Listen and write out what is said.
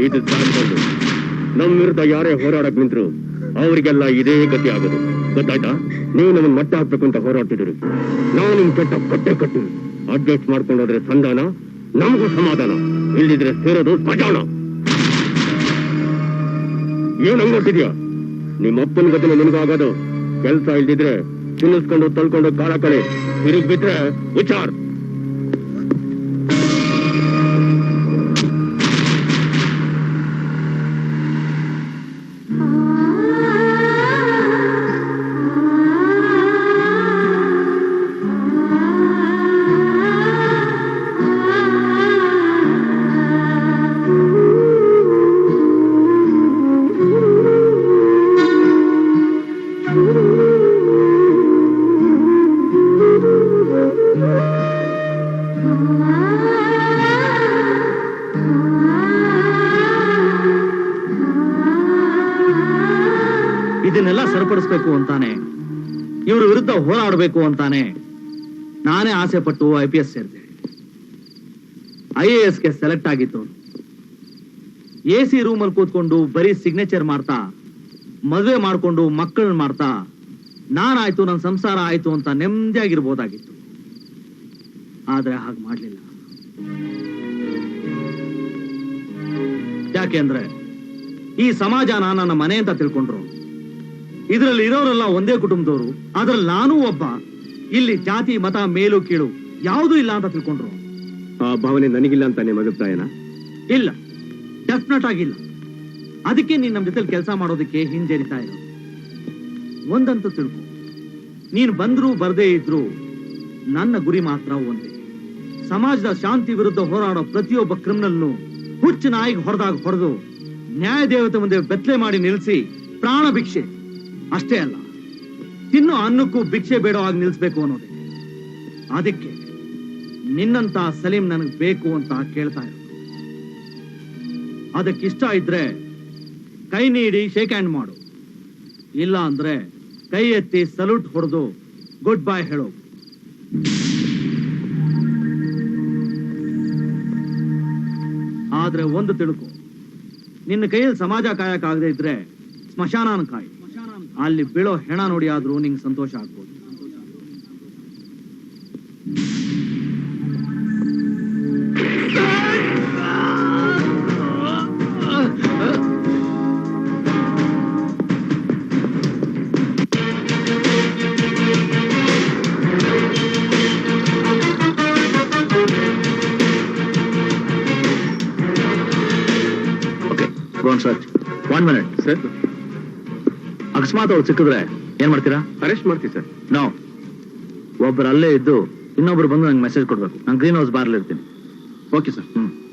ಇದು ಸಾಕು. ನಮ್ಮ ವಿರುದ್ಧ ಯಾರೇ ಹೋರಾಡಕ್ ನಿಂತರು ಅವರಿಗೆಲ್ಲ ಇದೇ ಗತಿ ಆಗೋದು. ಗೊತ್ತಾಯ್ತಾ? ನೀವು ನಮ್ಮನ್ನ ಮಟ್ಟ ಹಾಕ್ಬೇಕು ಅಂತ ಹೋರಾಡ್ತಿದ್ದೀರಿ. ನಾವು ನಿಮ್ ಕೆಟ್ಟ ಕಟ್ಟೆ ಕಟ್ಟಿ ಅಡ್ಜಸ್ಟ್ ಮಾಡ್ಕೊಂಡೋದ್ರೆ ಸಂಧಾನ, ನಮಗೂ ಸಮಾಧಾನ. ಇಲ್ಲಿದ್ರೆ ಸೇರೋದು ಸಜಾಣ. ಏನ್ ಹಂಗೊಟ್ಟಿದ್ಯಾ? ನಿಮ್ಮ ಅಪ್ಪನ ಗತಿನ ನಿನ್ಗಾಗೋದು. ಕೆಲ್ಸ ಇಲ್ದಿದ್ರೆ ತಿನ್ನಿಸ್ಕೊಂಡು ತಳ್ಕೊಂಡು ಕಾಲ ಕಡೆ ತಿರುಗಿ ಬಿಟ್ರೆ ವಿಚಾರ. ಇದನ್ನೆಲ್ಲ ಸರಿಪಡಿಸಬೇಕು ಅಂತಾನೆ, ಇವ್ರ ವಿರುದ್ಧ ಹೋರಾಡಬೇಕು ಅಂತಾನೆ ನಾನೇ ಆಸೆ ಪಟ್ಟು IPS ಸೇರಿದೆ. IASಗೆ ಸೆಲೆಕ್ಟ್ ಆಗಿತ್ತು. AC ರೂಮಲ್ಲಿ ಕೂತ್ಕೊಂಡು ಬರೀ ಸಿಗ್ನೇಚರ್ ಮಾಡ್ತಾ, ಮದುವೆ ಮಾಡ್ಕೊಂಡು ಮಕ್ಕಳನ್ನ ಮಾಡ್ತಾ, ನಾನಾಯ್ತು ನನ್ನ ಸಂಸಾರ ಆಯ್ತು ಅಂತ ನೆಮ್ಮದಿಯಾಗಿರ್ಬೋದಾಗಿತ್ತು. ಆದ್ರೆ ಹಾಗೆ ಮಾಡ್ಲಿಲ್ಲ. ಯಾಕೆಂದ್ರೆ ಈ ಸಮಾಜನ ನನ್ನ ಮನೆ ಅಂತ ತಿಳ್ಕೊಂಡ್ರು. ಇದರಲ್ಲಿ ಇರೋರೆಲ್ಲ ಒಂದೇ ಕುಟುಂಬದವರು, ಅದ್ರಲ್ಲಿ ನಾನೂ ಒಬ್ಬ. ಇಲ್ಲಿ ಜಾತಿ ಮತ ಮೇಲು ಕೀಳು ಯಾವುದೂ ಇಲ್ಲ ಅಂತ ತಿಳ್ಕೊಂಡ್ರು. ಆ ಭಾವನೆ ನನಗಿಲ್ಲ ಅಂತ ನಿಮ್ಮ ಅಭಿಪ್ರಾಯನ? ಇಲ್ಲ, ಡೆಫಿನೆಟ್ ಆಗಿಲ್ಲ. ಅದಕ್ಕೆ ನೀನ್ ನಮ್ಮ ಜೊತೆಲಿ ಕೆಲಸ ಮಾಡೋದಕ್ಕೆ ಹಿಂಜರಿತಾ ಇರೋ. ಒಂದಂತೂ ತಿಳ್ಕೊ, ನೀನ್ ಬಂದ್ರು ಬರ್ದೇ ಇದ್ರು ನನ್ನ ಗುರಿ ಮಾತ್ರ ಒಂದೇ. ಸಮಾಜದ ಶಾಂತಿ ವಿರುದ್ಧ ಹೋರಾಡೋ ಪ್ರತಿಯೊಬ್ಬ ಕ್ರಿಮಿನಲ್ನು ಹುಚ್ಚು ನಾಯಿಗೆ ಹೊಡೆದಾಗ ಹೊಡೆದು ನ್ಯಾಯ ದೇವತೆ ಮುಂದೆ ಬೆತ್ತಲೆ ಮಾಡಿ ನಿಲ್ಲಿಸಿ ಪ್ರಾಣ ಭಿಕ್ಷೆ ಅಷ್ಟೇ ಅಲ್ಲ, ತಿನ್ನೋ ಅನ್ನಕ್ಕೂ ಭಿಕ್ಷೆ ಬೇಡೋ ಆಗಿ ನಿಲ್ಸ್ಬೇಕು ಅನ್ನೋದೇ. ಅದಕ್ಕೆ ನಿನ್ನಂತ ಸಲೀಂ ನನಗ್ ಬೇಕು ಅಂತ ಕೇಳ್ತಾ ಇರೋದು. ಅದಕ್ಕಿಷ್ಟ ಇದ್ರೆ ಕೈ ನೀಡಿ ಶೇಕ್ ಹ್ಯಾಂಡ್ ಮಾಡು, ಇಲ್ಲ ಅಂದ್ರೆ ಕೈ ಎತ್ತಿ ಸಲ್ಯೂಟ್ ಹೊಡೆದು ಗುಡ್ ಬೈ ಹೇಳೋ. ಆದ್ರೆ ಒಂದು ತಿಳ್ಕೊ, ನಿನ್ನ ಕೈಯಲ್ಲಿ ಸಮಾಜ ಕಾಯಕ್ಕಾಗದೆ ಇದ್ರೆ ಸ್ಮಶಾನ ಕಾಯಿ. ಅಲ್ಲಿ ಬೀಳೋ ಹೆಣ ನೋಡಿ ಆದ್ರೂ ನಿಂಗೆ ಸಂತೋಷ ಆಗ್ಬೋದು. One minute sir. ಅಕಸ್ಮಾತ್ ಅವ್ರು ಸಿಕ್ಕಿದ್ರೆ ಏನ್ ಮಾಡ್ತೀರಾ? ಅರೆಸ್ಟ್ ಮಾಡ್ತೀವಿ ಸರ್. ನಾವು ಒಬ್ರು ಅಲ್ಲೇ ಇದ್ದು ಇನ್ನೊಬ್ರು ಬಂದು ನಂಗೆ ಮೆಸೇಜ್ ಕೊಡ್ಬೇಕು. ನಾನು ಗ್ರೀನ್ ಹೌಸ್ ಬಾರ್ಲಿ ಇರ್ತೀನಿ. Okay sir.